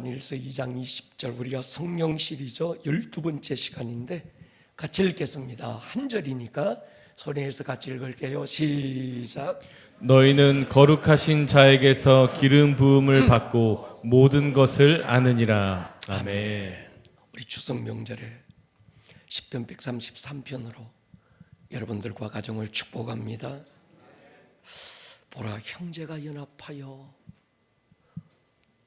요한일서 2장 20절, 우리가 성령 시리즈 12번째 시간인데 같이 읽겠습니다. 한 절이니까 소리내서 같이 읽을게요. 시작. 너희는 거룩하신 자에게서 기름 부음을 받고 모든 것을 아느니라. 아멘. 우리 추석 명절에 시편 133편으로 여러분들과 가정을 축복합니다. 보라, 형제가 연합하여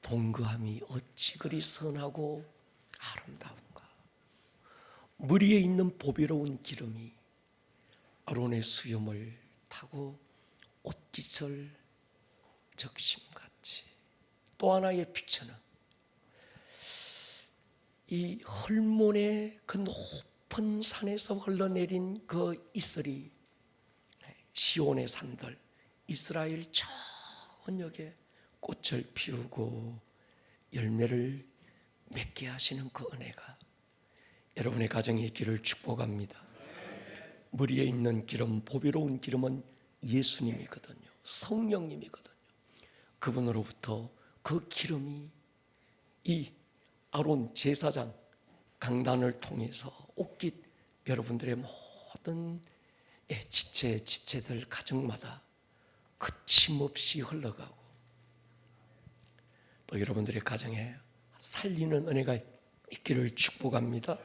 동거함이 어찌 그리 선하고 아름다운가. 머리에 있는 보배로운 기름이 아론의 수염을 타고 옷깃을 적심같이. 또 하나의 픽처는 이 헐몬의 그 높은 산에서 흘러내린 그 이슬이 시온의 산들, 이스라엘 전역에 꽃을 피우고 열매를 맺게 하시는 그 은혜가 여러분의 가정에 있기를 축복합니다. 머리에 있는 기름, 보배로운 기름은 예수님이거든요. 성령님이거든요. 그분으로부터 그 기름이 이 아론 제사장 강단을 통해서 옷깃 여러분들의 모든 지체들 가정마다 거침없이 흘러가고 또 여러분들의 가정에 살리는 은혜가 있기를 축복합니다.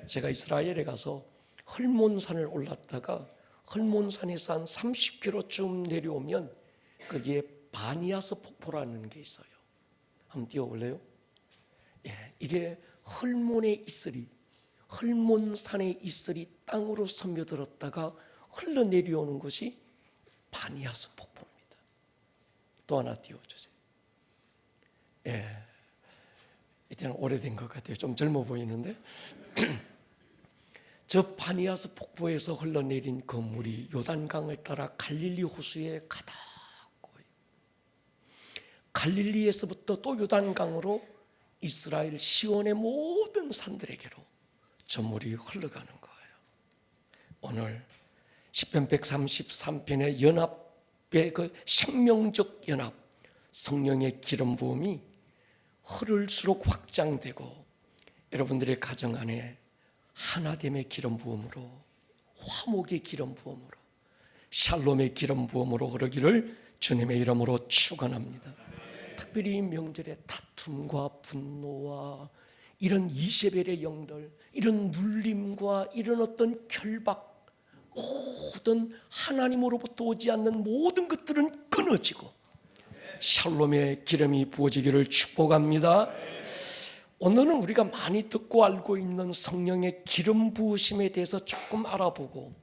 제가 이스라엘에 가서 헐몬산을 올랐다가 헐몬산에서 한 30km쯤 내려오면 거기에 바니아스 폭포라는 게 있어요. 한번 뛰어볼래요? 이게 헐몬의 이슬이, 헐몬산의 이슬이 땅으로 스며들었다가 흘러내려오는 것이 바니아스 폭포입니다. 또 하나 띄워주세요. 이때는 오래된 것 같아요. 좀 젊어 보이는데 저 바니아스 폭포에서 흘러내린 그 물이 요단강을 따라 갈릴리 호수에 가득 고요. 갈릴리에서부터 또 요단강으로 이스라엘 시온의 모든 산들에게로 저 물이 흘러가는 거예요. 오늘 시편 133편의 연합의 그 생명적 연합, 성령의 기름 부음이 흐를수록 확장되고 여러분들의 가정 안에 하나됨의 기름 부음으로, 화목의 기름 부음으로, 샬롬의 기름 부음으로 흐르기를 주님의 이름으로 축원합니다. 특별히 이 명절에 다툼과 분노와 이런 이세벨의 영들, 이런 눌림과 이런 어떤 결박, 모든 하나님으로부터 오지 않는 모든 것들은 끊어지고 샬롬의 기름이 부어지기를 축복합니다. 오늘은 우리가 많이 듣고 알고 있는 성령의 기름 부으심에 대해서 조금 알아보고,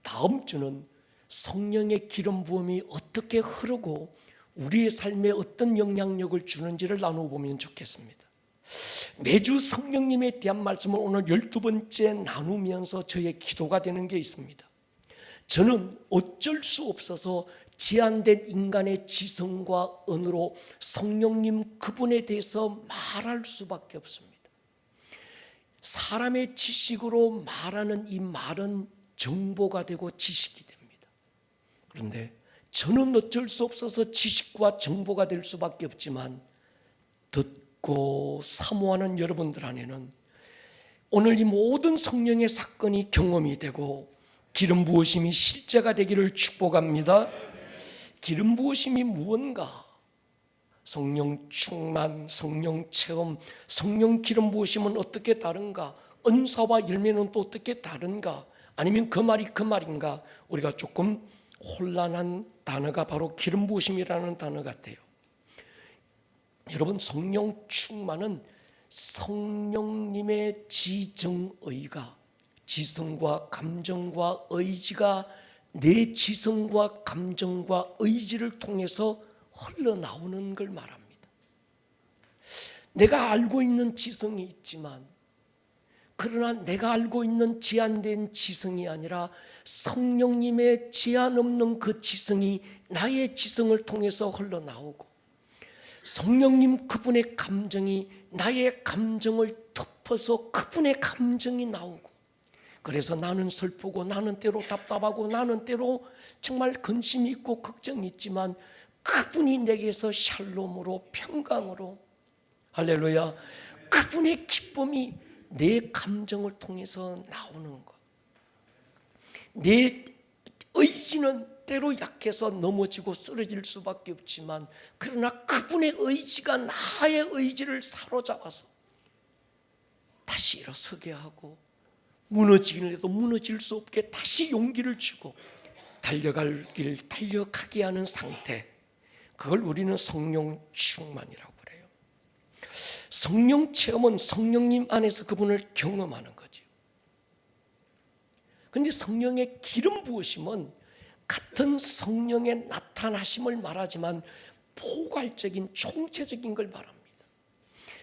다음 주는 성령의 기름 부음이 어떻게 흐르고 우리의 삶에 어떤 영향력을 주는지를 나눠보면 좋겠습니다. 매주 성령님에 대한 말씀을 오늘 12번째 나누면서 저의 기도가 되는 게 있습니다. 저는 어쩔 수 없어서 제한된 인간의 지성과 언어로 성령님 그분에 대해서 말할 수밖에 없습니다. 사람의 지식으로 말하는 이 말은 정보가 되고 지식이 됩니다. 그런데 저는 어쩔 수 없어서 지식과 정보가 될 수밖에 없지만 듣고 사모하는 여러분들 안에는 오늘 이 모든 성령의 사건이 경험이 되고 기름 부으심이 실제가 되기를 축복합니다. 기름 부으심이 무언가? 성령 충만, 성령 체험, 성령 기름 부으심은 어떻게 다른가? 은사와 열매는 또 어떻게 다른가? 아니면 그 말이 그 말인가? 우리가 조금 혼란한 단어가 바로 기름 부으심이라는 단어 같아요. 여러분, 성령 충만은 성령님의 지정의가, 지성과 감정과 의지가 내 지성과 감정과 의지를 통해서 흘러나오는 걸 말합니다. 내가 알고 있는 지성이 있지만, 그러나 내가 알고 있는 제한된 지성이 아니라 성령님의 제한 없는 그 지성이 나의 지성을 통해서 흘러나오고, 성령님 그분의 감정이 나의 감정을 덮어서 그분의 감정이 나오고, 그래서 나는 슬프고 나는 때로 답답하고 나는 때로 정말 근심이 있고 걱정이 있지만 그분이 내게서 샬롬으로 평강으로 할렐루야. 그분의 기쁨이 내 감정을 통해서 나오는 것. 내 의지는 때로 약해서 넘어지고 쓰러질 수밖에 없지만, 그러나 그분의 의지가 나의 의지를 사로잡아서 다시 일어서게 하고, 무너지길래도 무너질 수 없게 다시 용기를 주고 달려갈 길 달려가게 하는 상태, 그걸 우리는 성령 충만이라고 그래요. 성령 체험은 성령님 안에서 그분을 경험하는 거죠. 그런데 성령의 기름 부으심은 같은 성령의 나타나심을 말하지만 포괄적인 총체적인 걸 말합니다.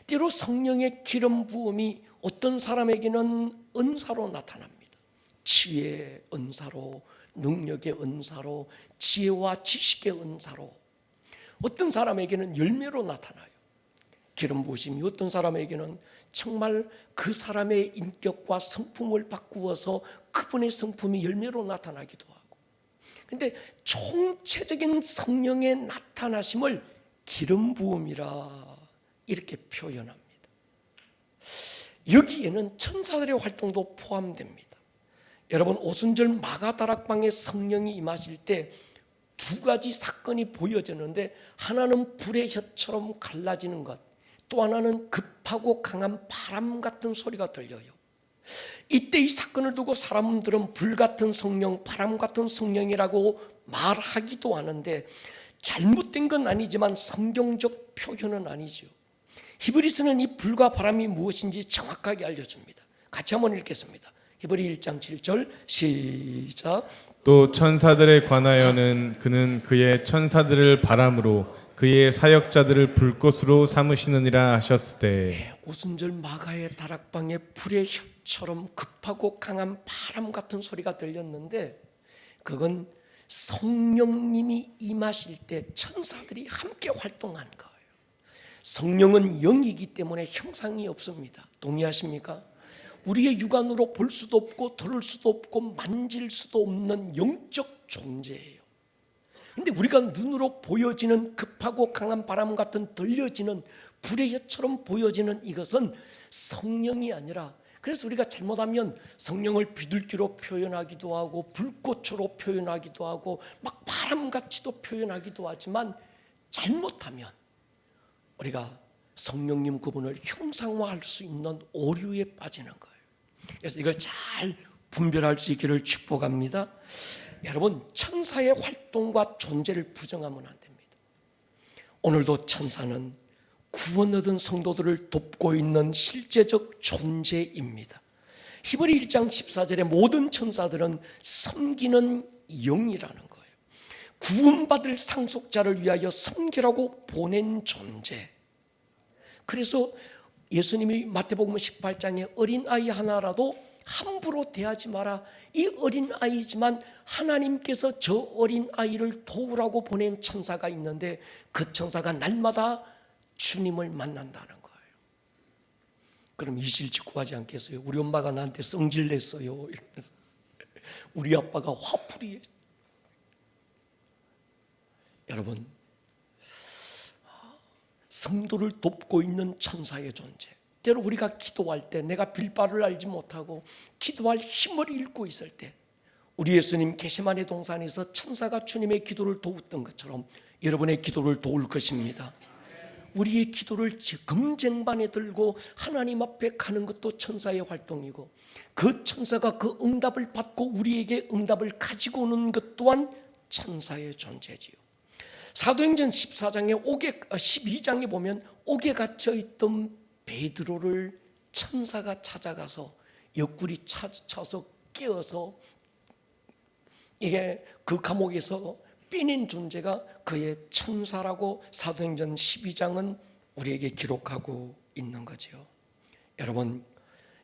때로 성령의 기름 부음이 어떤 사람에게는 은사로 나타납니다. 치유의 은사로, 능력의 은사로, 지혜와 지식의 은사로, 어떤 사람에게는 열매로 나타나요. 기름 부으심이 어떤 사람에게는 정말 그 사람의 인격과 성품을 바꾸어서 그분의 성품이 열매로 나타나기도 하고. 근데 총체적인 성령의 나타나심을 기름 부음이라 이렇게 표현합니다. 여기에는 천사들의 활동도 포함됩니다. 여러분, 오순절 마가다락방에 성령이 임하실 때 두 가지 사건이 보여졌는데, 하나는 불의 혀처럼 갈라지는 것, 또 하나는 급하고 강한 바람 같은 소리가 들려요. 이때 이 사건을 두고 사람들은 불 같은 성령, 바람 같은 성령이라고 말하기도 하는데, 잘못된 건 아니지만 성경적 표현은 아니죠. 히브리서는 이 불과 바람이 무엇인지 정확하게 알려줍니다. 같이 한번 읽겠습니다. 히브리 1장 7절 시작. 또 천사들에 관하여는 그는 그의 천사들을 바람으로 그의 사역자들을 불꽃으로 삼으시느니라 하셨을 때, 오순절 마가의 다락방에 불의 혀처럼 급하고 강한 바람 같은 소리가 들렸는데, 그건 성령님이 임하실 때 천사들이 함께 활동한 거예요. 성령은 영이기 때문에 형상이 없습니다. 동의하십니까? 우리의 육안으로 볼 수도 없고 들을 수도 없고 만질 수도 없는 영적 존재예요. 그런데 우리가 눈으로 보여지는 급하고 강한 바람 같은 들려지는 불의 혀처럼 보여지는 이것은 성령이 아니라, 그래서 우리가 잘못하면 성령을 비둘기로 표현하기도 하고 불꽃으로 표현하기도 하고 막 바람같이도 표현하기도 하지만, 잘못하면 우리가 성령님 그분을 형상화할 수 있는 오류에 빠지는 거예요. 그래서 이걸 잘 분별할 수 있기를 축복합니다. 여러분, 천사의 활동과 존재를 부정하면 안 됩니다. 오늘도 천사는 구원 얻은 성도들을 돕고 있는 실제적 존재입니다. 히브리 1장 14절에 모든 천사들은 섬기는 영이라는 거예요. 구원받을 상속자를 위하여 섬기라고 보낸 존재. 그래서 예수님이 마태복음 18장에 어린아이 하나라도 함부로 대하지 마라. 이 어린아이지만 하나님께서 저 어린아이를 도우라고 보낸 천사가 있는데, 그 천사가 날마다 주님을 만난다는 거예요. 그럼 이실직고하지 않겠어요? 우리 엄마가 나한테 성질 냈어요. 우리 아빠가 화풀이해. 여러분, 성도를 돕고 있는 천사의 존재. 때로 우리가 기도할 때 내가 빌바를 알지 못하고 기도할 힘을 잃고 있을 때, 우리 예수님 게세마네 동산에서 천사가 주님의 기도를 도웠던 것처럼 여러분의 기도를 도울 것입니다. 우리의 기도를 금쟁반에 들고 하나님 앞에 가는 것도 천사의 활동이고, 그 천사가 그 응답을 받고 우리에게 응답을 가지고 오는 것 또한 천사의 존재지요. 사도행전 12장에 보면 옥에 갇혀있던 베드로를 천사가 찾아가서 옆구리 쳐서 깨어서 이게 그 감옥에서 빼낸 존재가 그의 천사라고 사도행전 12장은 우리에게 기록하고 있는 거죠. 여러분,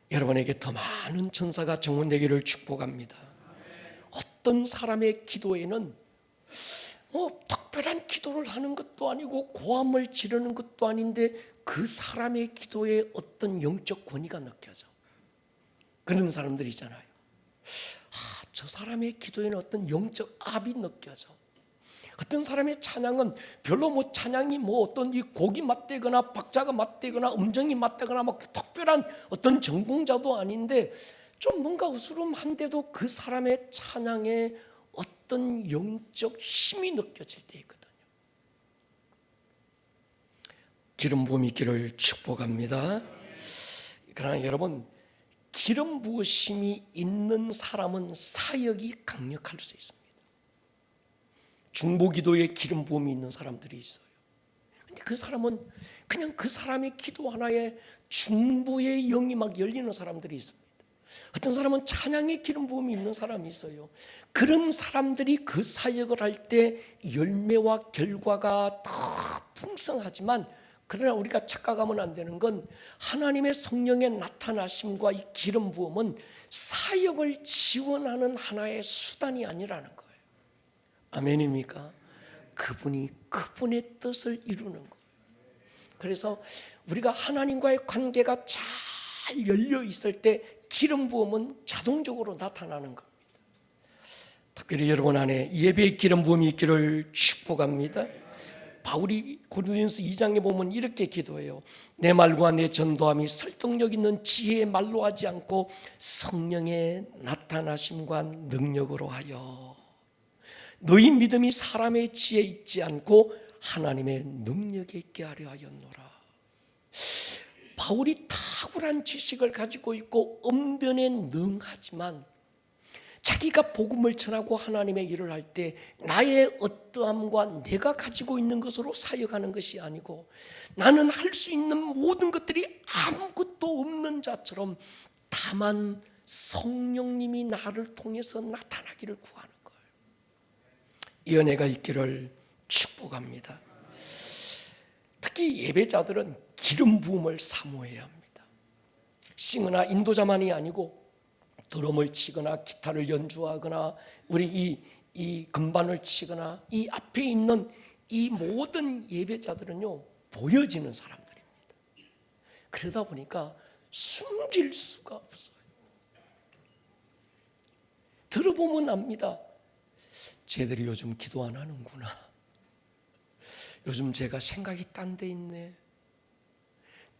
여러분에게 더 많은 천사가 정원되기를 축복합니다. 어떤 사람의 기도에는 특별한 기도를 하는 것도 아니고 고함을 지르는 것도 아닌데 그 사람의 기도에 어떤 영적 권위가 느껴져. 그런 사람들 있잖아요. 저 사람의 기도에는 어떤 영적 압이 느껴져. 어떤 사람의 찬양은 별로 뭐 찬양이 뭐 어떤 이 곡이 맞대거나 박자가 맞대거나 음정이 맞대거나 막 특별한 어떤 전공자도 아닌데 좀 뭔가 으스름한데도 그 사람의 찬양에 어떤 영적 힘이 느껴질 때 있거든요. 기름 부음이 있기를 축복합니다. 그러나 여러분, 기름 부으심이 있는 사람은 사역이 강력할 수 있습니다. 중보기도에 기름 부음이 있는 사람들이 있어요. 근데 그 사람은 그냥 그 사람의 기도 하나에 중보의 영이 막 열리는 사람들이 있습니다. 어떤 사람은 찬양의 기름 부음이 있는 사람이 있어요. 그런 사람들이 그 사역을 할 때 열매와 결과가 더 풍성하지만, 그러나 우리가 착각하면 안 되는 건 하나님의 성령의 나타나심과 이 기름 부음은 사역을 지원하는 하나의 수단이 아니라는 거예요. 아멘입니까? 그분이 그분의 뜻을 이루는 거예요. 그래서 우리가 하나님과의 관계가 잘 열려 있을 때 기름 부음은 자동적으로 나타나는 겁니다. 특별히 여러분 안에 예배의 기름 부음이 있기를 축복합니다. 바울이 고린도전서 2장에 보면 이렇게 기도해요. 내 말과 내 전도함이 설득력 있는 지혜의 말로 하지 않고 성령의 나타나심과 능력으로 하여 너희 믿음이 사람의 지혜에 있지 않고 하나님의 능력에 있게 하려 하였노라. 바울이 탁월한 지식을 가지고 있고 언변에 능하지만 자기가 복음을 전하고 하나님의 일을 할 때 나의 어떠함과 내가 가지고 있는 것으로 사역하는 것이 아니고 나는 할 수 있는 모든 것들이 아무것도 없는 자처럼 다만 성령님이 나를 통해서 나타나기를 구하는 거예요. 이 은혜가 있기를 축복합니다. 특히 예배자들은 기름 부음을 사모해야 합니다. 싱어나 인도자만이 아니고 드럼을 치거나 기타를 연주하거나 우리 이 건반을 치거나 이 앞에 있는 이 모든 예배자들은요, 보여지는 사람들입니다. 그러다 보니까 숨길 수가 없어요. 들어보면 압니다. 쟤들이 요즘 기도 안 하는구나. 요즘 제가 생각이 딴 데 있네.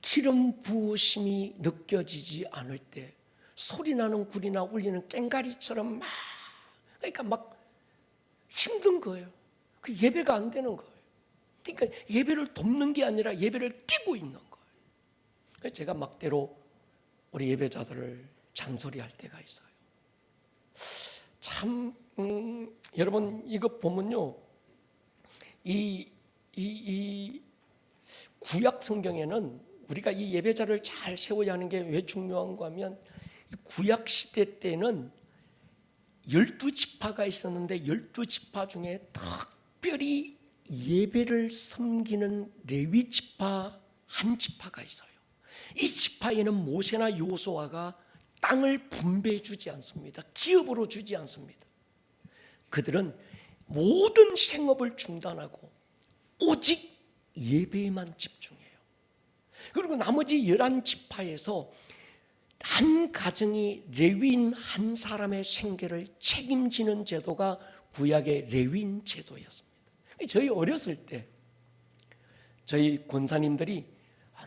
기름 부으심이 느껴지지 않을 때 소리나는 굴이나 울리는 꽹가리처럼 그러니까 막 힘든 거예요. 그 예배가 안 되는 거예요. 그러니까 예배를 돕는 게 아니라 예배를 끼고 있는 거예요. 그래서 제가 막대로 우리 예배자들을 잔소리할 때가 있어요. 참 여러분 이거 보면요, 이 구약 성경에는 우리가 이 예배자를 잘 세워야 하는 게 왜 중요한가 하면, 구약 시대 때는 12지파가 있었는데 12지파 중에 특별히 예배를 섬기는 레위 지파 한 지파가 있어요. 이 지파에는 모세나 여호수아가 땅을 분배해 주지 않습니다. 기업으로 주지 않습니다. 그들은 모든 생업을 중단하고 오직 예배에만 집중해요. 그리고 나머지 11지파에서 한 가정이 레위인 한 사람의 생계를 책임지는 제도가 구약의 레위인 제도였습니다. 저희 어렸을 때 저희 권사님들이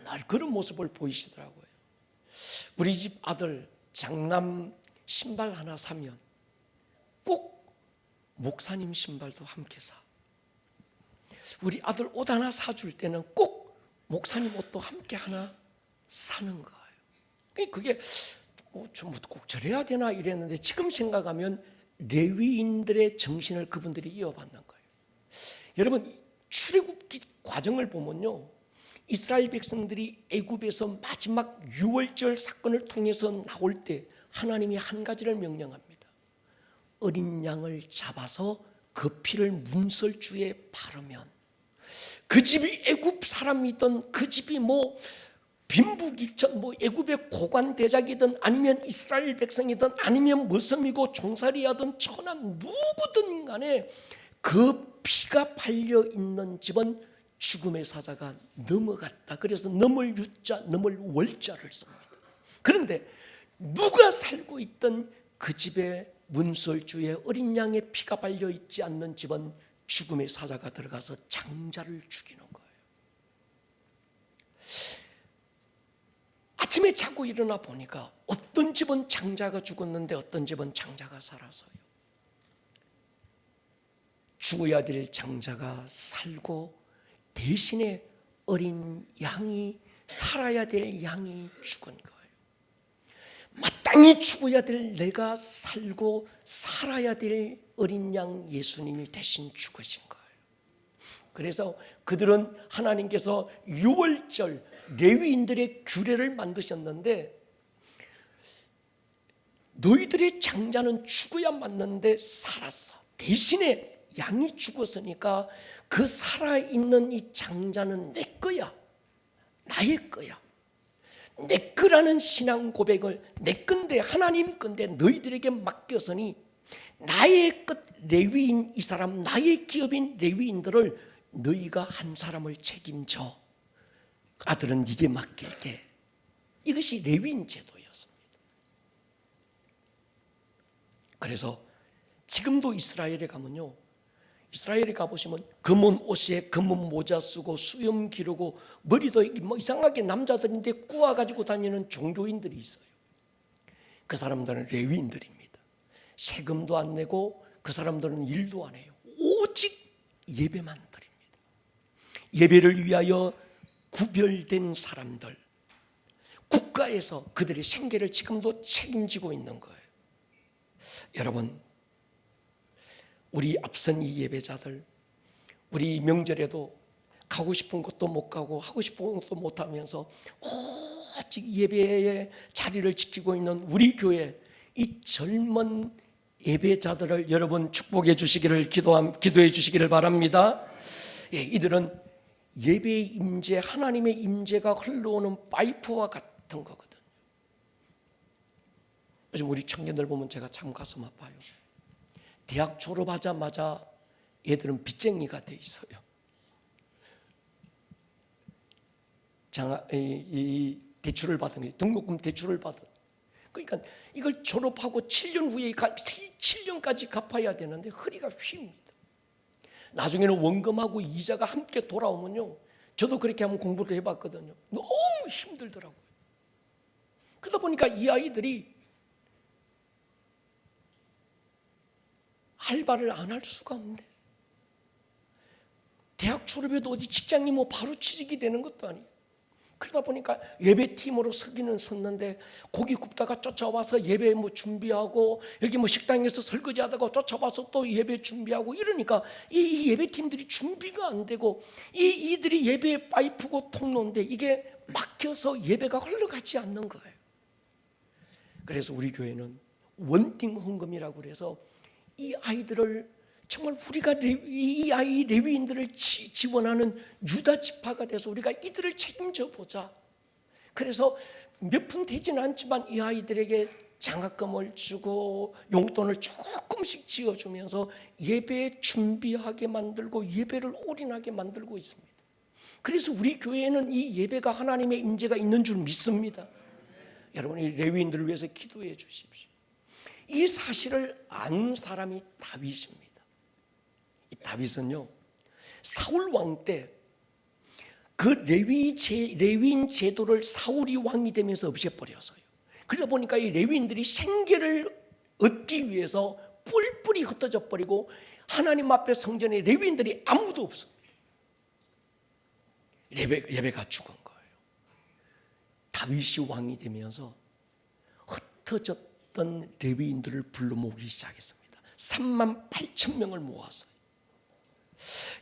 늘 그런 모습을 보이시더라고요. 우리 집 아들 장남 신발 하나 사면 꼭 목사님 신발도 함께 사. 우리 아들 옷 하나 사줄 때는 꼭 목사님 옷도 함께 하나 사는 거예요. 그게 좀 꼭 저래야 되나 이랬는데 지금 생각하면 레위인들의 정신을 그분들이 이어받는 거예요. 여러분 출애굽기 과정을 보면요, 이스라엘 백성들이 애굽에서 마지막 유월절 사건을 통해서 나올 때 하나님이 한 가지를 명령합니다. 어린 양을 잡아서 그 피를 문설주에 바르면 그 집이 애굽 사람이든 그 집이 뭐 빈부귀천 뭐 애굽의 고관 대작이든 아니면 이스라엘 백성이든 아니면 머슴이고 종살이하든 천한 누구든 간에 그 피가 발려 있는 집은 죽음의 사자가 넘어갔다. 그래서 넘을 유자 넘을 월자를 씁니다. 그런데 누가 살고 있던 그 집에 문설주에 어린 양의 피가 발려 있지 않는 집은 죽음의 사자가 들어가서 장자를 죽이는 거예요. 아침에 자고 일어나 보니까 어떤 집은 장자가 죽었는데 어떤 집은 장자가 살아서요. 죽어야 될 장자가 살고 대신에 어린 양이, 살아야 될 양이 죽은 거예요. 마땅히 죽어야 될 내가 살고 살아야 될 어린 양 예수님이 대신 죽으신 거예요. 그래서 그들은 하나님께서 유월절 레위인들의 규례를 만드셨는데, 너희들의 장자는 죽어야 맞는데 살았어. 대신에 양이 죽었으니까 그 살아있는 이 장자는 내 거야, 나의 거야. 내 거라는 신앙 고백을, 내 건데 하나님 건데 너희들에게 맡겼으니 나의 것 레위인, 이 사람 나의 기업인 레위인들을 너희가 한 사람을 책임져. 아들은 네게 맡길게. 이것이 레위인 제도였습니다. 그래서 지금도 이스라엘에 가면요, 이스라엘에 가보시면 검은 옷에 검은 모자 쓰고 수염 기르고 머리도 뭐 이상하게 남자들인데 꼬아가지고 다니는 종교인들이 있어요. 그 사람들은 레위인들입니다. 세금도 안 내고 그 사람들은 일도 안 해요. 오직 예배만 드립니다. 예배를 위하여 구별된 사람들, 국가에서 그들의 생계를 지금도 책임지고 있는 거예요. 여러분, 우리 앞선 이 예배자들, 우리 명절에도 가고 싶은 곳도 못 가고 하고 싶은 것도 못 하면서 오직 예배의 자리를 지키고 있는 우리 교회, 이 젊은 예배자들을 여러분 축복해 주시기를 기도해 주시기를 바랍니다. 예, 이들은 예배의 임재, 하나님의 임재가 흘러오는 파이프와 같은 거거든요. 요즘 우리 청년들 보면 제가 참 가슴 아파요. 대학 졸업하자마자 얘들은 빚쟁이가 돼 있어요. 이 대출을 받은 거예요. 등록금 대출을 받은. 그러니까 이걸 졸업하고 7년 후에 7년까지 갚아야 되는데 허리가 휩니다. 나중에는 원금하고 이자가 함께 돌아오면요, 저도 그렇게 한번 공부를 해봤거든요. 너무 힘들더라고요. 그러다 보니까 이 아이들이 알바를 안 할 수가 없네. 대학 졸업해도 어디 직장이 뭐 바로 취직이 되는 것도 아니에요. 그러다 보니까 예배팀으로 서기는 섰는데 고기 굽다가 쫓아와서 예배 뭐 준비하고, 여기 뭐 식당에서 설거지하다가 쫓아와서 또 예배 준비하고 이러니까 이 예배팀들이 준비가 안 되고 이들이 예배의 파이프고 통로인데 이게 막혀서 예배가 흘러가지 않는 거예요. 그래서 우리 교회는 원팅 헌금이라고 그래서 이 아이들을 정말 우리가 이 아이 레위인들을 지원하는 유다 지파가 돼서 우리가 이들을 책임져 보자. 그래서 몇 푼 되지는 않지만 이 아이들에게 장학금을 주고 용돈을 조금씩 지어주면서 예배 준비하게 만들고 예배를 올인하게 만들고 있습니다. 그래서 우리 교회에는 이 예배가 하나님의 임재가 있는 줄 믿습니다. 여러분, 이 레위인들을 위해서 기도해 주십시오. 이 사실을 안 사람이 다윗입니다. 이 다윗은요, 사울 왕 때 그 레위인 제도를 사울이 왕이 되면서 없애버렸어요. 그러다 보니까 이 레위인들이 생계를 얻기 위해서 뿔뿔이 흩어져 버리고 하나님 앞에 성전에 레위인들이 아무도 없습니다. 예배가 죽은 거예요. 다윗이 왕이 되면서 흩어졌던 레위인들을 불러 모으기 시작했습니다. 38,000명을 모았어요.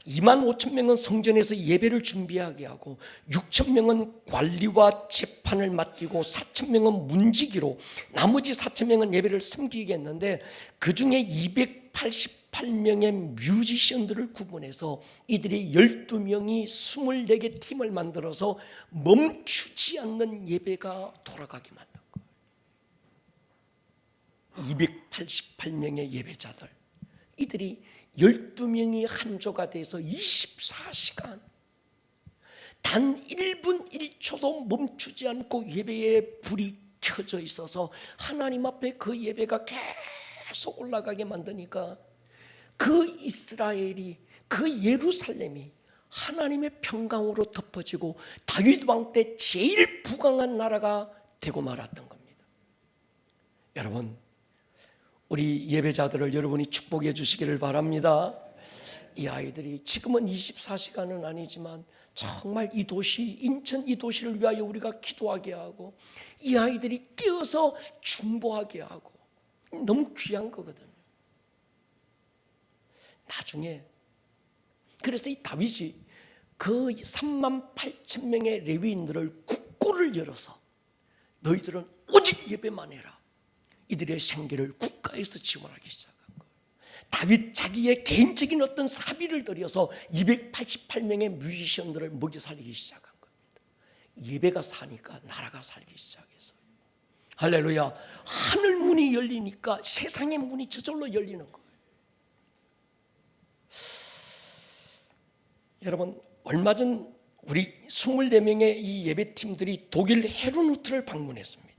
25,000명은 성전에서 예배를 준비하게 하고 6,000명은 관리와 재판을 맡기고 4,000명은 문지기로, 나머지 4,000명은 예배를 섬기게 했는데 그 중에 288명의 뮤지션들을 구분해서 이들이 12명이 24개 팀을 만들어서 멈추지 않는 예배가 돌아가게 만든 거예요. 288명의 예배자들, 이들이 12명이 한조가 돼서 24시간 단 1분 1초도 멈추지 않고 예배에 불이 켜져 있어서 하나님 앞에 그 예배가 계속 올라가게 만드니까 그 이스라엘이, 그 예루살렘이 하나님의 평강으로 덮어지고 다윗 왕 때 제일 부강한 나라가 되고 말았던 겁니다. 여러분, 우리 예배자들을 여러분이 축복해 주시기를 바랍니다. 이 아이들이 지금은 24시간은 아니지만 정말 이 도시, 인천 이 도시를 위하여 우리가 기도하게 하고 이 아이들이 깨어서 중보하게 하고 너무 귀한 거거든요. 나중에 그래서 이 다윗이 그 38,000명의 레위인들을 국고를 열어서 너희들은 오직 예배만 해라. 이들의 생계를 국가에서 지원하기 시작한 거예요. 다윗 자기의 개인적인 어떤 사비를 들여서 288명의 뮤지션들을 먹여 살리기 시작한 겁니다. 예배가 사니까 나라가 살기 시작했어요. 할렐루야. 하늘 문이 열리니까 세상의 문이 저절로 열리는 거예요. 여러분, 얼마 전 우리 24명의 이 예배팀들이 독일 헤르누트를 방문했습니다.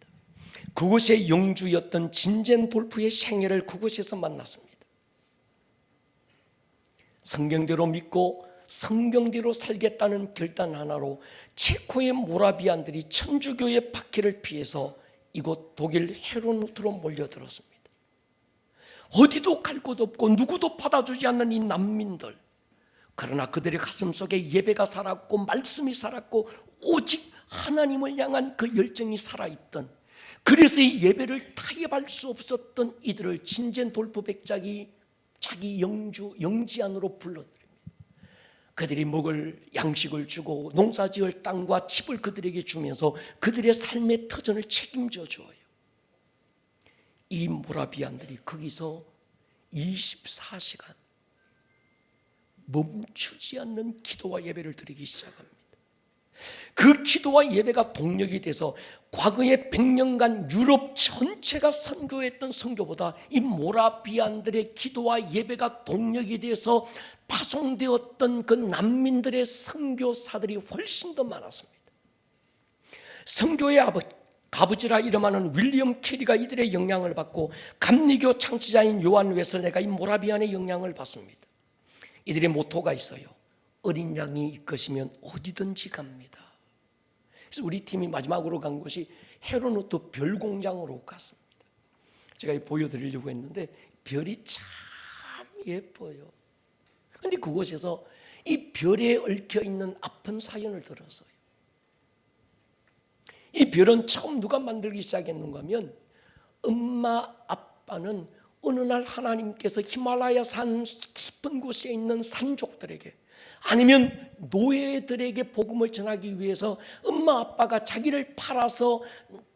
그곳의 영주였던 진젠돌프의 생애를 그곳에서 만났습니다. 성경대로 믿고 성경대로 살겠다는 결단 하나로 체코의 모라비안들이 천주교의 박해를 피해서 이곳 독일 헤르누트로 몰려들었습니다. 어디도 갈 곳 없고 누구도 받아주지 않는 이 난민들, 그러나 그들의 가슴 속에 예배가 살았고 말씀이 살았고 오직 하나님을 향한 그 열정이 살아있던, 그래서 이 예배를 타협할 수 없었던 이들을 진젠돌프 백작이 자기 영지 안으로 불러들입니다. 그들이 먹을 양식을 주고 농사지을 땅과 집을 그들에게 주면서 그들의 삶의 터전을 책임져 줘요. 이 모라비안들이 거기서 24시간 멈추지 않는 기도와 예배를 드리기 시작합니다. 그 기도와 예배가 동력이 돼서 과거의 100년간 유럽 전체가 선교했던 선교보다 이 모라비안들의 기도와 예배가 동력이 돼서 파송되었던 그 난민들의 선교사들이 훨씬 더 많았습니다. 선교의 아버지라 이름하는 윌리엄 캐리가 이들의 영향을 받고 감리교 창시자인 요한 웨슬레가 이 모라비안의 영향을 받습니다. 이들의 모토가 있어요. 어린 양이 이끄시면 어디든지 갑니다. 그래서 우리 팀이 마지막으로 간 곳이 헤르누트 별공장으로 갔습니다. 제가 보여드리려고 했는데 별이 참 예뻐요. 그런데 그곳에서 이 별에 얽혀있는 아픈 사연을 들었어요. 이 별은 처음 누가 만들기 시작했는가 하면 엄마 아빠는 어느 날 하나님께서 히말라야 산 깊은 곳에 있는 산족들에게 아니면 노예들에게 복음을 전하기 위해서 엄마 아빠가 자기를 팔아서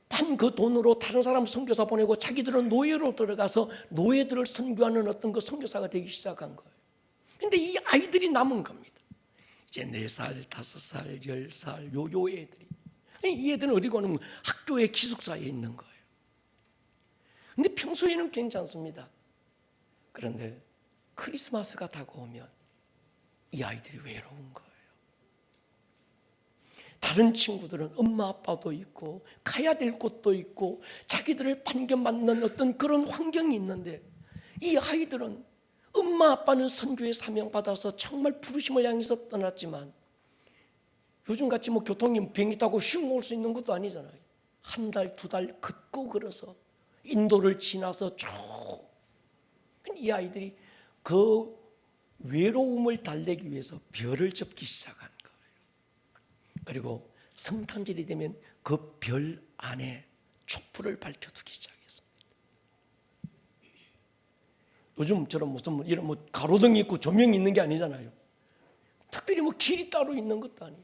판 그 돈으로 다른 사람 선교사 보내고 자기들은 노예로 들어가서 노예들을 선교하는 어떤 그 선교사가 되기 시작한 거예요. 근데 이 아이들이 남은 겁니다. 이제 4살, 5살, 10살 요 애들이. 이 애들은 어디 가는 학교의 기숙사에 있는 거예요. 근데 평소에는 괜찮습니다. 그런데 크리스마스가 다가오면 이 아이들이 외로운 거예요. 다른 친구들은 엄마 아빠도 있고 가야 될 곳도 있고 자기들을 반겨맞는 어떤 그런 환경이 있는데 이 아이들은 엄마 아빠는 선교에 사명받아서 정말 부르심을 향해서 떠났지만 요즘같이 뭐 교통이 비행기 타고 슝 올 수 있는 것도 아니잖아요. 한 달, 2달 걷고 걸어서 인도를 지나서 쭉 이 아이들이 그 외로움을 달래기 위해서 별을 접기 시작한 거예요. 그리고 성탄절이 되면 그 별 안에 촛불을 밝혀두기 시작했습니다. 요즘처럼 무슨 이런 뭐 가로등이 있고 조명이 있는 게 아니잖아요. 특별히 뭐 길이 따로 있는 것도 아니에요.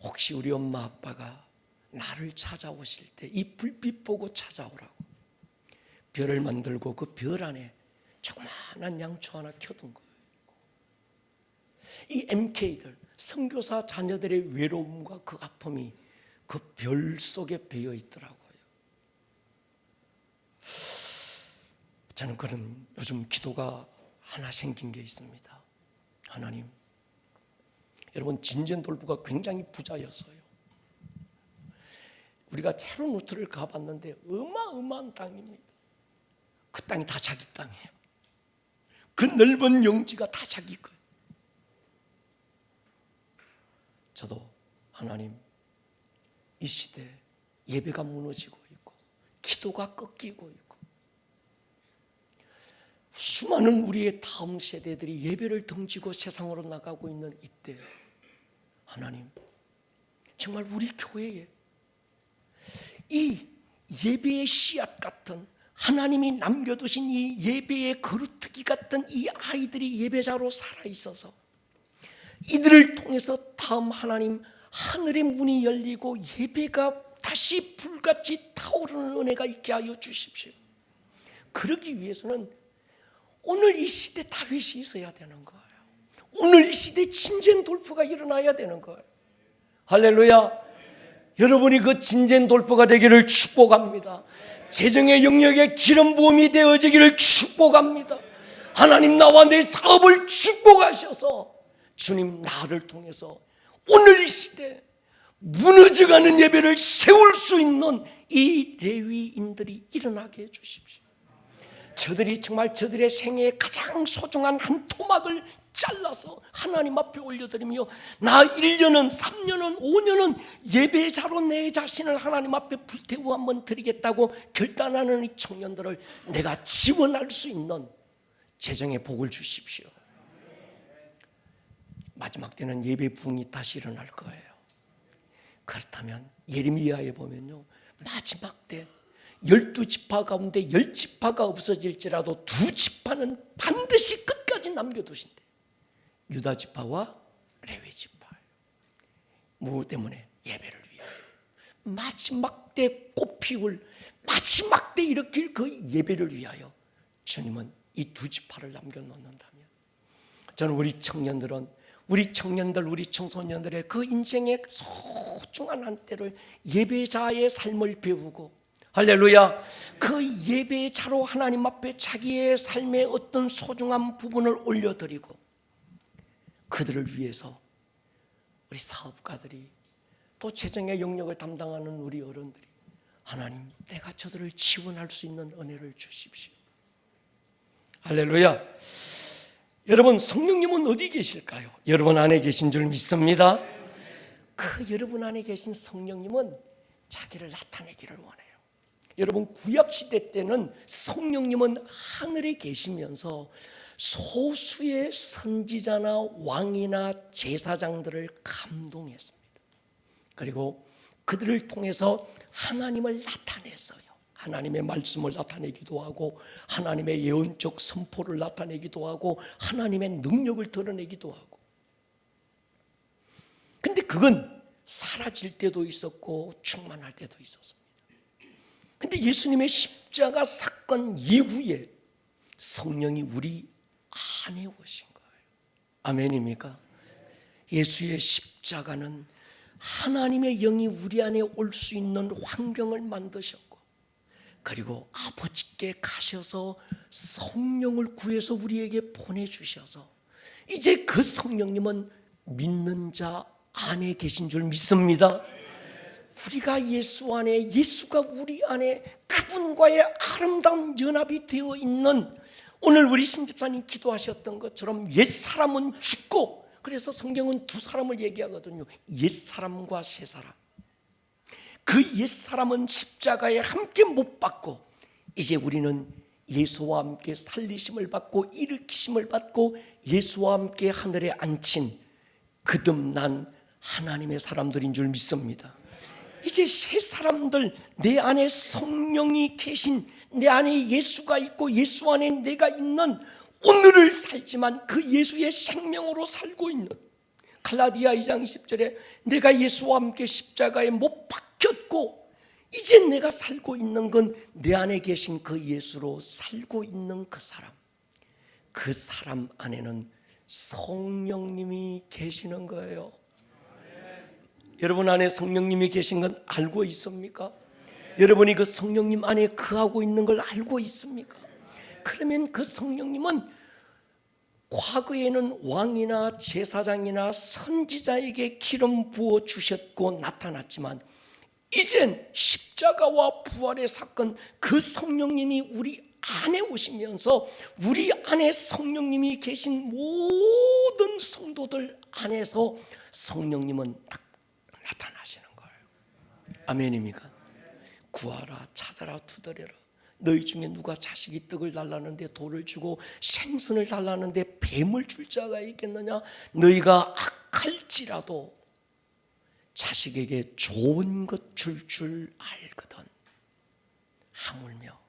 혹시 우리 엄마 아빠가 나를 찾아오실 때 이 불빛 보고 찾아오라고 별을 만들고 그 별 안에 조그마한 양초 하나 켜둔 거예요. 이 MK들 선교사 자녀들의 외로움과 그 아픔이 그 별 속에 배어 있더라고요. 저는 그런 요즘 기도가 하나 생긴 게 있습니다. 하나님, 여러분 진젠돌프가 굉장히 부자였어요. 우리가 헤르누트를 가봤는데 어마어마한 땅입니다. 그 땅이 다 자기 땅이에요. 그 넓은 영지가 다 자기 거예요. 저도 하나님, 이 시대 예배가 무너지고 있고 기도가 꺾이고 있고 수많은 우리의 다음 세대들이 예배를 던지고 세상으로 나가고 있는 이때, 하나님 정말 우리 교회에 이 예배의 씨앗 같은, 하나님이 남겨두신 이 예배의 거루트기 같은 이 아이들이 예배자로 살아있어서 이들을 통해서 다음 하나님 하늘의 문이 열리고 예배가 다시 불같이 타오르는 은혜가 있게 하여 주십시오. 그러기 위해서는 오늘 이 시대 다윗이 있어야 되는 거예요. 오늘 이 시대 진전 돌파가 일어나야 되는 거예요. 할렐루야. 여러분이 그 진전 돌파가 되기를 축복합니다. 재정의 영역에 기름 부음이 되어지기를 축복합니다. 하나님, 나와 내 사업을 축복하셔서 주님 나를 통해서 오늘 이 시대 무너져가는 예배를 세울 수 있는 이 레위인들이 일어나게 해주십시오. 저들이 정말 저들의 생애에 가장 소중한 한 토막을 잘라서 하나님 앞에 올려드리며, 나 1년은 3년은 5년은 예배자로 내 자신을 하나님 앞에 불태워 한번 드리겠다고 결단하는 이 청년들을 내가 지원할 수 있는 재정의 복을 주십시오. 마지막 때는 예배 부흥이 다시 일어날 거예요. 그렇다면 예레미야에 보면요, 마지막 때 12지파 가운데 10지파가 없어질지라도 2지파는 반드시 끝까지 남겨두신대. 유다 지파와 레위 지파예요. 무 때문에? 예배를 위하여. 마지막 때 꽃피울, 마지막 때 일으킬 그 예배를 위하여 주님은 이 2지파를 남겨놓는다면, 저는 우리 청년들, 우리 청소년들의 그 인생의 소중한 한때를 예배자의 삶을 배우고, 할렐루야, 그 예배자로 하나님 앞에 자기의 삶의 어떤 소중한 부분을 올려드리고, 그들을 위해서 우리 사업가들이, 또 재정의 영역을 담당하는 우리 어른들이, 하나님, 내가 저들을 지원할 수 있는 은혜를 주십시오. 할렐루야. 여러분, 성령님은 어디 계실까요? 여러분 안에 계신 줄 믿습니다. 그 여러분 안에 계신 성령님은 자기를 나타내기를 원해요. 여러분, 구약시대 때는 성령님은 하늘에 계시면서 소수의 선지자나 왕이나 제사장들을 감동했습니다. 그리고 그들을 통해서 하나님을 나타냈어요. 하나님의 말씀을 나타내기도 하고, 하나님의 예언적 선포를 나타내기도 하고, 하나님의 능력을 드러내기도 하고. 근데 그건 사라질 때도 있었고 충만할 때도 있었습니다. 근데 예수님의 십자가 사건 이후에 성령이 우리 안에 오신 거예요. 아멘입니까? 예수의 십자가는 하나님의 영이 우리 안에 올 수 있는 환경을 만드셨고, 그리고 아버지께 가셔서 성령을 구해서 우리에게 보내주셔서 이제 그 성령님은 믿는 자 안에 계신 줄 믿습니다. 우리가 예수 안에, 예수가 우리 안에, 그분과의 아름다운 연합이 되어 있는, 오늘 우리 신집사님 기도하셨던 것처럼 옛사람은 죽고, 그래서 성경은 2사람을 얘기하거든요. 옛사람과 새사람. 그 옛사람은 십자가에 함께 못 박고, 이제 우리는 예수와 함께 살리심을 받고 일으키심을 받고 예수와 함께 하늘에 앉힌 거듭난 하나님의 사람들인 줄 믿습니다. 이제 새 사람들, 내 안에 성령이 계신, 내 안에 예수가 있고 예수 안에 내가 있는, 오늘을 살지만 그 예수의 생명으로 살고 있는, 갈라디아 2장 10절에 내가 예수와 함께 십자가에 못 박혔고 이제 내가 살고 있는 건 내 안에 계신 그 예수로 살고 있는 그 사람, 그 사람 안에는 성령님이 계시는 거예요. 여러분 안에 성령님이 계신 건 알고 있습니까? 여러분이 그 성령님 안에 거하고 있는 걸 알고 있습니까? 그러면 그 성령님은 과거에는 왕이나 제사장이나 선지자에게 기름 부어 주셨고 나타났지만, 이젠 십자가와 부활의 사건, 그 성령님이 우리 안에 오시면서 우리 안에 성령님이 계신 모든 성도들 안에서 성령님은 딱 나타나시는 거예요. 아멘입니까? 구하라 찾아라 두드려라. 너희 중에 누가 자식이 떡을 달라는데 돌을 주고 생선을 달라는데 뱀을 줄 자가 있겠느냐? 너희가 악할지라도 자식에게 좋은 것 줄 알거든. 하물며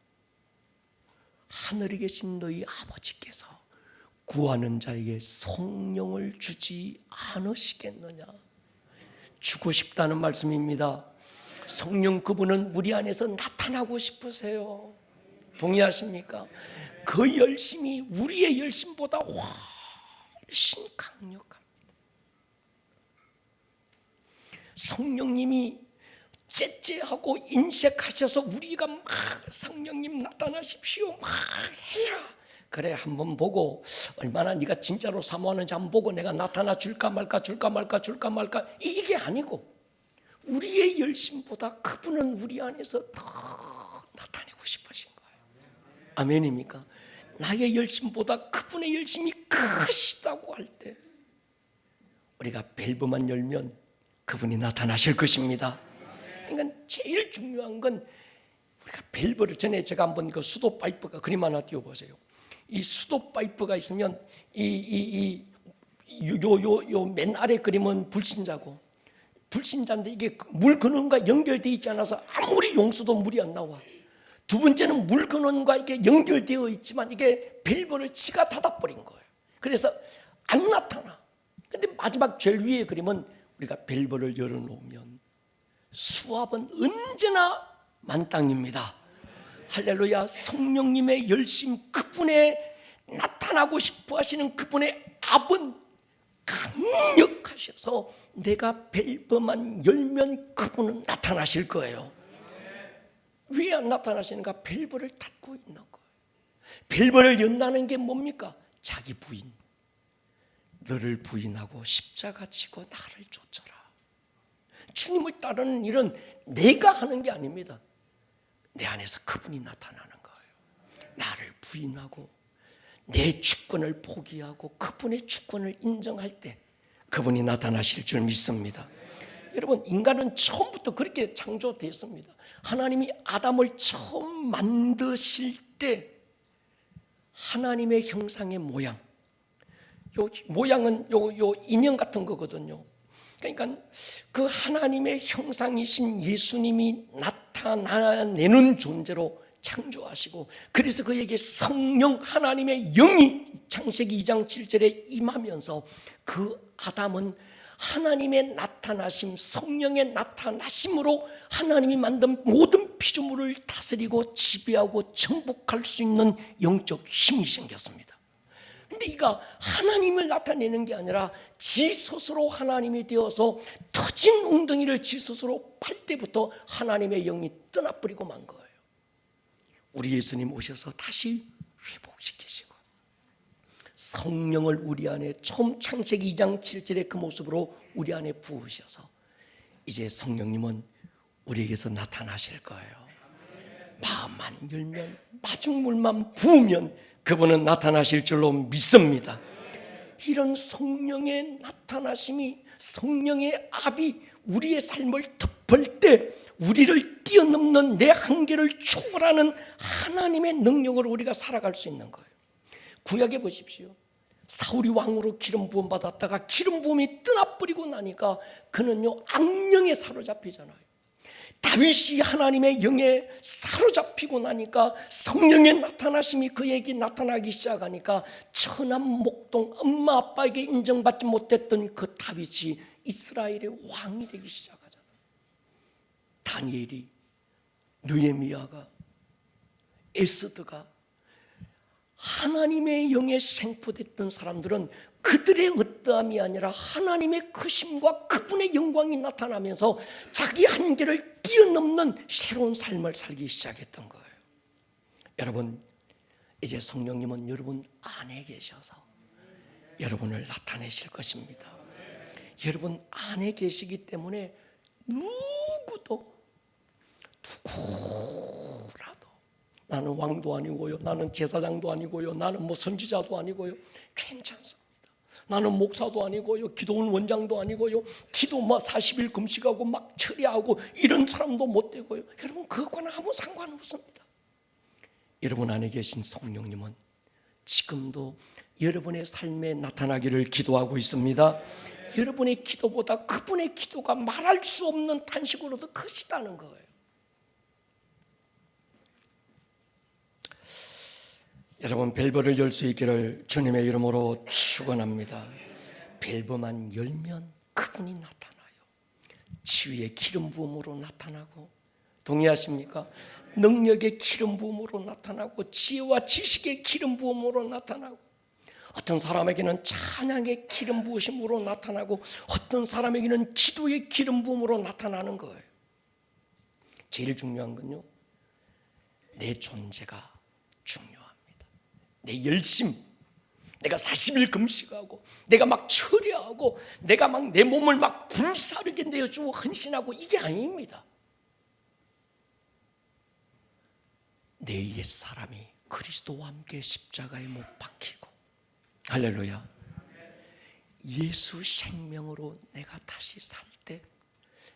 하늘에 계신 너희 아버지께서 구하는 자에게 성령을 주지 않으시겠느냐? 주고 싶다는 말씀입니다. 성령 그분은 우리 안에서 나타나고 싶으세요. 동의하십니까? 그 열심이 우리의 열심보다 훨씬 강력합니다. 성령님이 째째하고 인색하셔서 우리가 막 성령님 나타나십시오 막 해야 그래 한번 보고 얼마나 네가 진짜로 사모하는지 한번 보고 내가 나타나 줄까 말까 이게 아니고 우리의 열심보다 그분은 우리 안에서 더 나타내고 싶으신 거예요. 아멘입니까? 나의 열심보다 그분의 열심이 크시다고 할 때 우리가 밸브만 열면 그분이 나타나실 것입니다. 그러니까 제일 중요한 건 우리가 밸브를 전에 제가 한번 그 수도 파이프가 그림 하나 띄워보세요. 이 수도 파이프가 있으면 요 맨 아래 그림은 불신자고 불신자인데 이게 물 근원과 연결되어 있지 않아서 아무리 용수도 물이 안 나와. 두 번째는 물 근원과 이게 연결되어 있지만 이게 밸브를 지가 닫아버린 거예요. 그래서 안 나타나. 근데 마지막 제일 위의 그림은 우리가 밸브를 열어놓으면 수압은 언제나 만땅입니다. 할렐루야. 성령님의 열심 그분의 나타나고 싶어 하시는 그분의 압은 강력하셔서 내가 밸브만 열면 그분은 나타나실 거예요. 왜 안 나타나시는가? 밸브를 닫고 있는 거예요. 밸브를 연다는 게 뭡니까? 자기 부인. 너를 부인하고 십자가 지고 나를 쫓아라. 주님을 따르는 일은 내가 하는 게 아닙니다. 내 안에서 그분이 나타나는 거예요. 나를 부인하고 내 주권을 포기하고 그분의 주권을 인정할 때 그분이 나타나실 줄 믿습니다. 여러분, 인간은 처음부터 그렇게 창조되었습니다. 하나님이 아담을 처음 만드실 때 하나님의 형상의 모양, 요 모양은 요 인형 같은 거거든요. 그러니까 그 하나님의 형상이신 예수님이 나타나내는 존재로 창조하시고 그래서 그에게 성령 하나님의 영이 창세기 2장 7절에 임하면서 그 아담은 하나님의 나타나심, 성령의 나타나심으로 하나님이 만든 모든 피조물을 다스리고 지배하고 정복할 수 있는 영적 힘이 생겼습니다. 근데 이가 하나님을 나타내는 게 아니라 지 스스로 하나님이 되어서 터진 웅덩이를 지 스스로 팔 때부터 하나님의 영이 떠나버리고 만 거예요. 우리 예수님 오셔서 다시 회복시키시고 성령을 우리 안에 처음 창세기 2장 7절의 그 모습으로 우리 안에 부으셔서 이제 성령님은 우리에게서 나타나실 거예요. 마음만 열면 마중물만 부으면 그분은 나타나실 줄로 믿습니다. 이런 성령의 나타나심이 성령의 압이 우리의 삶을 덮을 때 우리를 뛰어넘는 내 한계를 초월하는 하나님의 능력으로 우리가 살아갈 수 있는 거예요. 구약에 보십시오. 사울이 왕으로 기름 부음 받았다가 기름 부음이 떠나버리고 나니까 그는요 악령에 사로잡히잖아요. 다윗이 하나님의 영에 사로잡히고 나니까 성령의 나타나심이 그에게 나타나기 시작하니까 천한 목동 엄마 아빠에게 인정받지 못했던 그 다윗이 이스라엘의 왕이 되기 시작하잖아요. 다니엘이, 느헤미야가, 에스더가 하나님의 영에 생포됐던 사람들은 그들의 어떠함이 아니라 하나님의 크심과 그분의 영광이 나타나면서 자기 한계를 뛰어넘는 새로운 삶을 살기 시작했던 거예요. 여러분, 이제 성령님은 여러분 안에 계셔서 여러분을 나타내실 것입니다. 여러분 안에 계시기 때문에 누구라도 나는 왕도 아니고요, 나는 제사장도 아니고요, 나는 뭐 선지자도 아니고요, 괜찮습니다. 나는 목사도 아니고요, 기도원 원장도 아니고요, 기도 40일 금식하고 막 철야하고 이런 사람도 못 되고요. 여러분, 그것과는 아무 상관없습니다. 여러분 안에 계신 성령님은 지금도 여러분의 삶에 나타나기를 기도하고 있습니다. 여러분의 기도보다 그분의 기도가 말할 수 없는 탄식으로도 크시다는 거예요. 여러분, 밸브를 열 수 있기를 주님의 이름으로 축원합니다. 밸브만 열면 그분이 나타나요. 치유의 기름 부음으로 나타나고, 동의하십니까? 능력의 기름 부음으로 나타나고, 지혜와 지식의 기름 부음으로 나타나고, 어떤 사람에게는 찬양의 기름 부으심으로 나타나고, 어떤 사람에게는 기도의 기름 부음으로 나타나는 거예요. 제일 중요한 건요, 내 존재가 중요합니다. 내 열심, 내가 40일 금식하고, 내가 막 철야하고, 내가 막 내 몸을 막 불사르게 내어주고 헌신하고, 이게 아닙니다. 내 옛사람이 그리스도와 함께 십자가에 못 박히고, 할렐루야, 예수 생명으로 내가 다시 살 때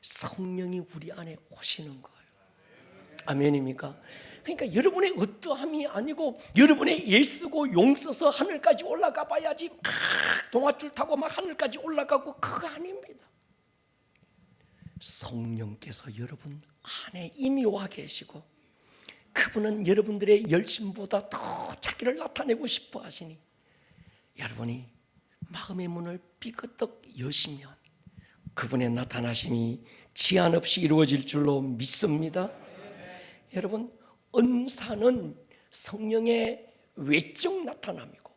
성령이 우리 안에 오시는 거예요. 아멘입니까? 그러니까 여러분의 어떠함이 아니고, 여러분의 예쓰고 용써서 하늘까지 올라가 봐야지 막 동아줄 타고 막 하늘까지 올라가고, 그거 아닙니다. 성령께서 여러분 안에 이미 와 계시고, 그분은 여러분들의 열심보다 더 자기를 나타내고 싶어 하시니, 여러분이 마음의 문을 삐끄덕 여시면 그분의 나타나심이 제한 없이 이루어질 줄로 믿습니다. 여러분, 은사는 성령의 외적 나타남이고,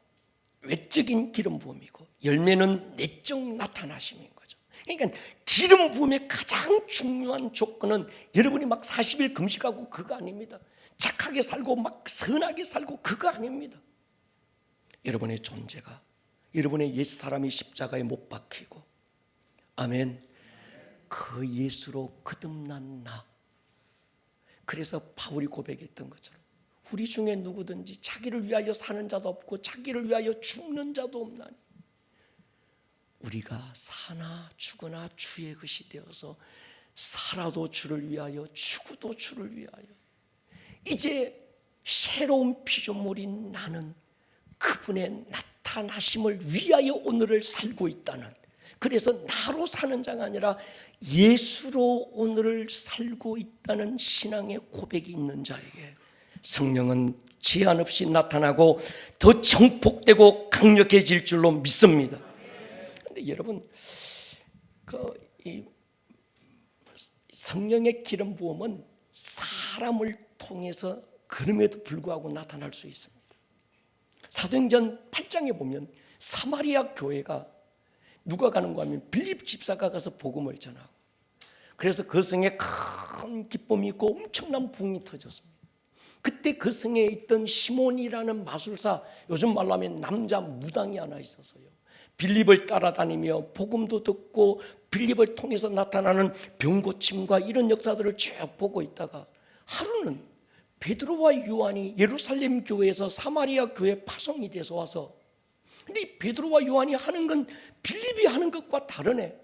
외적인 기름 부음이고, 열매는 내적 나타나심인 거죠. 그러니까 기름 부음의 가장 중요한 조건은 여러분이 막 40일 금식하고 그거 아닙니다. 착하게 살고 막 선하게 살고 그거 아닙니다. 여러분의 존재가, 여러분의 옛사람이 십자가에 못 박히고, 아멘, 그 예수로 거듭난 나. 그래서 바울이 고백했던 것처럼 우리 중에 누구든지 자기를 위하여 사는 자도 없고 자기를 위하여 죽는 자도 없나니, 우리가 사나 죽으나 주의 것이 되어서 살아도 주를 위하여 죽어도 주를 위하여, 이제 새로운 피조물인 나는 그분의 나타나심을 위하여 오늘을 살고 있다는, 그래서 나로 사는 자가 아니라 예수로 오늘을 살고 있다는 신앙의 고백이 있는 자에게 성령은 제한 없이 나타나고 더 정복되고 강력해질 줄로 믿습니다. 그런데 여러분, 이 성령의 기름 부음은 사람을 통해서 그럼에도 불구하고 나타날 수 있습니다. 사도행전 8장에 보면 사마리아 교회가 누가 가는가 하면 빌립 집사가 가서 복음을 전하고, 그래서 그 성에 큰 기쁨이 있고 엄청난 부흥이 터졌습니다. 그때 그 성에 있던 시몬이라는 마술사, 요즘 말로 하면 남자 무당이 하나 있었어요. 빌립을 따라다니며 복음도 듣고 빌립을 통해서 나타나는 병고침과 이런 역사들을 쭉 보고 있다가 하루는 베드로와 요한이 예루살렘 교회에서 사마리아 교회에 파송이 돼서 와서, 근데 베드로와 요한이 하는 건 빌립이 하는 것과 다르네.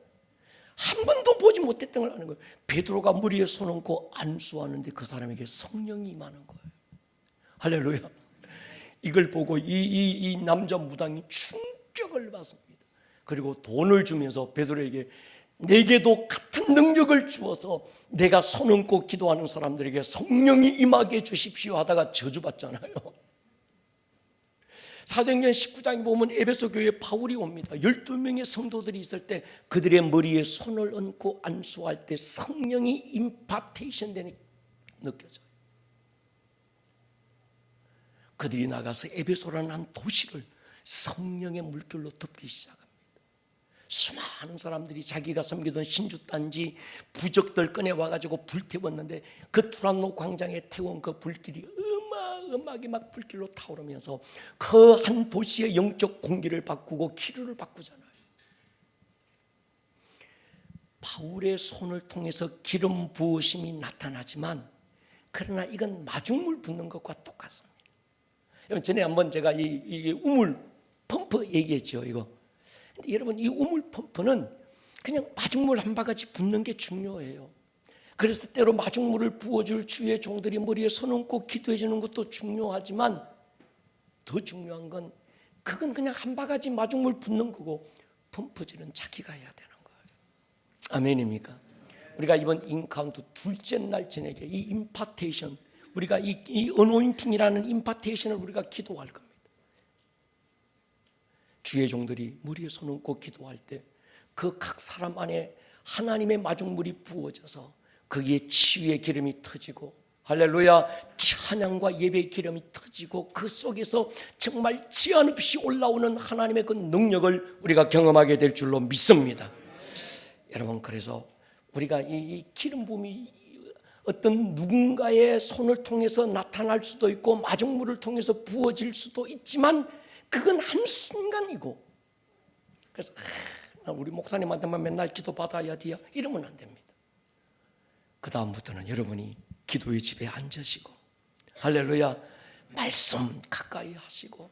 한 번도 보지 못했던 걸 하는 거예요. 베드로가 머리에 손 얹고 안수하는데 그 사람에게 성령이 임하는 거예요. 할렐루야. 이걸 보고 이 남자 무당이 충격을 받습니다. 그리고 돈을 주면서 베드로에게 내게도 같은 능력을 주어서 내가 손 얹고 기도하는 사람들에게 성령이 임하게 해주십시오 하다가 저주받잖아요. 사도행전 19장에 보면 에베소 교회에 바울이 옵니다. 12명의 성도들이 있을 때 그들의 머리에 손을 얹고 안수할 때 성령이 임파테이션 되는 느껴져요. 그들이 나가서 에베소라는 한 도시를 성령의 물결로 덮기 시작합니다. 수많은 사람들이 자기가 섬기던 신주단지 부적들 꺼내와가지고 불태웠는데, 그 투란노 광장에 태운 그 불길이 어마어마하게 막 불길로 타오르면서 그 한 도시의 영적 공기를 바꾸고 기류를 바꾸잖아요. 바울의 손을 통해서 기름 부으심이 나타나지만, 그러나 이건 마중물 붓는 것과 똑같습니다. 전에 한번 제가 이 우물 펌프 얘기했죠. 이거 때 여러분 이 우물 펌프는 그냥 마중물 한 바가지 붓는 게 중요해요. 그래서 때로 마중물을 부어줄 주의 종들이 머리에 손 얹고 기도해 주는 것도 중요하지만 더 중요한 건 그건 그냥 한 바가지 마중물 붓는 거고 펌프질은 자기가 해야 되는 거예요. 아멘입니까? 우리가 이번 인카운트 둘째 날 저녁에 이 임파테이션, 우리가 이 어노인팅이라는 임파테이션을 우리가 기도할 겁니다. 주의 종들이 머리에 손 얹고 기도할 때 그 각 사람 안에 하나님의 마중물이 부어져서 거기에 치유의 기름이 터지고, 할렐루야, 찬양과 예배의 기름이 터지고 그 속에서 정말 제한 없이 올라오는 하나님의 그 능력을 우리가 경험하게 될 줄로 믿습니다. 여러분, 그래서 우리가 이 기름 부음이 어떤 누군가의 손을 통해서 나타날 수도 있고 마중물을 통해서 부어질 수도 있지만 그건 한순간이고, 그래서 우리 목사님한테만 맨날 기도받아야 돼요 이러면 안 됩니다. 그 다음부터는 여러분이 기도의 집에 앉으시고, 할렐루야, 말씀 가까이 하시고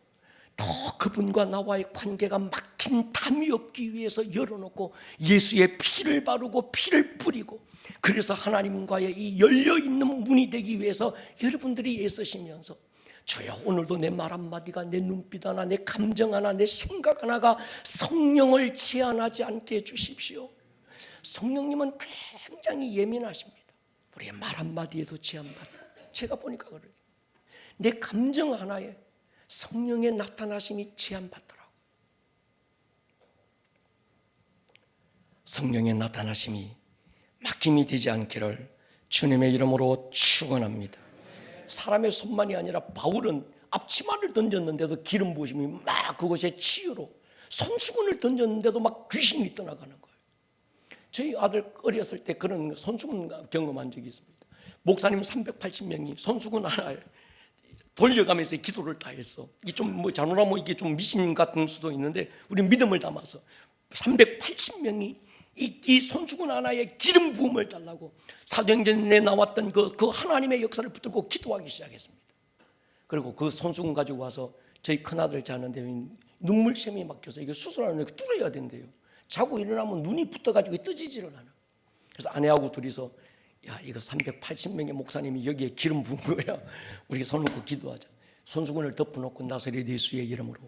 더 그분과 나와의 관계가 막힌 담이 없기 위해서 열어놓고 예수의 피를 바르고 피를 뿌리고, 그래서 하나님과의 이 열려있는 문이 되기 위해서 여러분들이 애쓰시면서 주여, 오늘도 내 말 한마디가, 내 눈빛 하나, 내 감정 하나, 내 생각 하나가 성령을 제한하지 않게 해주십시오. 성령님은 굉장히 예민하십니다. 우리의 말 한마디에도 제한받고, 제가 보니까 그래요. 내 감정 하나에 성령의 나타나심이 제한받더라고요. 성령의 나타나심이 막힘이 되지 않기를 주님의 이름으로 축원합니다. 사람의 손만이 아니라 바울은 앞치마를 던졌는데도 기름 부으심이 막 그곳에 치유로, 손수건을 던졌는데도 막 귀신이 떠나가는 거예요. 저희 아들 어렸을 때 그런 손수건 경험한 적이 있습니다. 목사님 380명이 손수건 하나에 돌려가면서 기도를 다 했어. 이게 좀 뭐 자노라면 이게 좀 미신 같은 수도 있는데 우리 믿음을 담아서 380명이 이 손수건 하나에 기름 부음을 달라고 사도행전에 나왔던 그 하나님의 역사를 붙들고 기도하기 시작했습니다. 그리고 그 손수건 가지고 와서 저희 큰아들 자는데 눈물샘이 막혀서 이거 수술하는 거 뚫어야 된대요. 자고 일어나면 눈이 붙어가지고 뜨지지를 않아. 그래서 아내하고 둘이서, 야, 이거 380명의 목사님이 여기에 기름 부은 거야, 우리가 손 얹고 기도하자. 손수건을 덮어놓고 나사렛 예수의 이름으로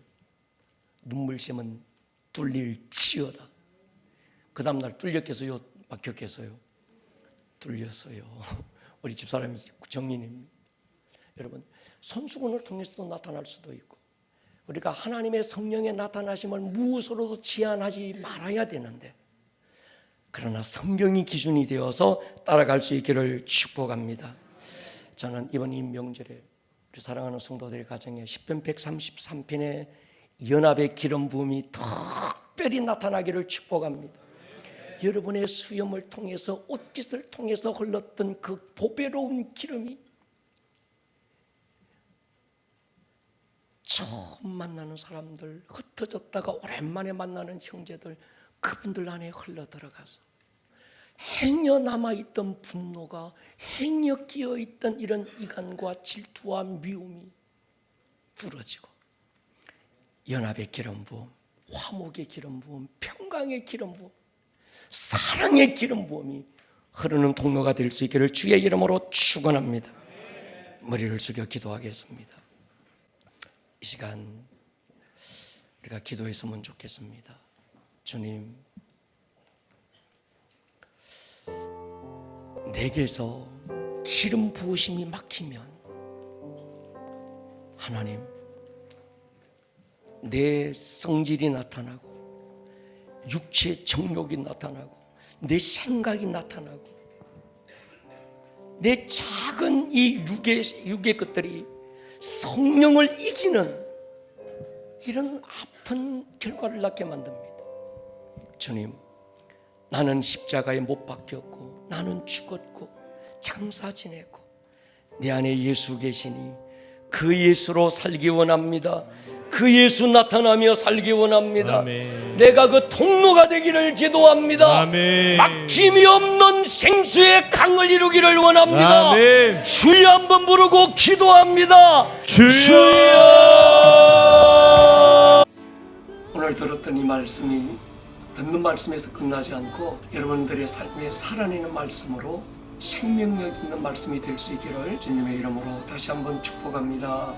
눈물샘은 뚫릴지어다. 그 다음날 뚫렸겠어요? 막혔겠어요? 뚫렸어요. 우리 집사람이 정인입니다. 여러분, 손수건을 통해서도 나타날 수도 있고, 우리가 하나님의 성령의 나타나심을 무엇으로도 제한하지 말아야 되는데, 그러나 성경이 기준이 되어서 따라갈 수 있기를 축복합니다. 저는 이번 이 명절에 우리 사랑하는 성도들의 가정에 시편 133편의 연합의 기름 부음이 특별히 나타나기를 축복합니다. 여러분의 수염을 통해서, 옷깃을 통해서 흘렀던 그 보배로운 기름이 처음 만나는 사람들, 흩어졌다가 오랜만에 만나는 형제들, 그분들 안에 흘러들어가서 행여 남아있던 분노가, 행여 끼어있던 이런 이간과 질투와 미움이 부러지고, 연합의 기름 부음, 화목의 기름 부음, 평강의 기름 부음, 사랑의 기름 부음이 흐르는 통로가 될 수 있기를 주의 이름으로 축원합니다. 머리를 숙여 기도하겠습니다. 이 시간 우리가 기도했으면 좋겠습니다. 주님, 내게서 기름 부으심이 막히면 하나님, 내 성질이 나타나고 육체의 정욕이 나타나고 내 생각이 나타나고 내 작은 이 육의 것들이 성령을 이기는 이런 아픈 결과를 낳게 만듭니다. 주님, 나는 십자가에 못 박혔고 나는 죽었고 장사 지냈고 내 안에 예수 계시니 그 예수로 살기 원합니다. 그 예수 나타나며 살기 원합니다. 아멘. 내가 그 통로가 되기를 기도합니다. 아멘. 막힘이 없는 생수의 강을 이루기를 원합니다. 아멘. 주여 한번 부르고 기도합니다. 주여. 오늘 오늘 들었던 이 말씀이 듣는 말씀에서 끝나지 않고 여러분들의 삶에 살아내는 말씀으로 생명력 있는 말씀이 될 수 있기를 주님의 이름으로 다시 한번 축복합니다.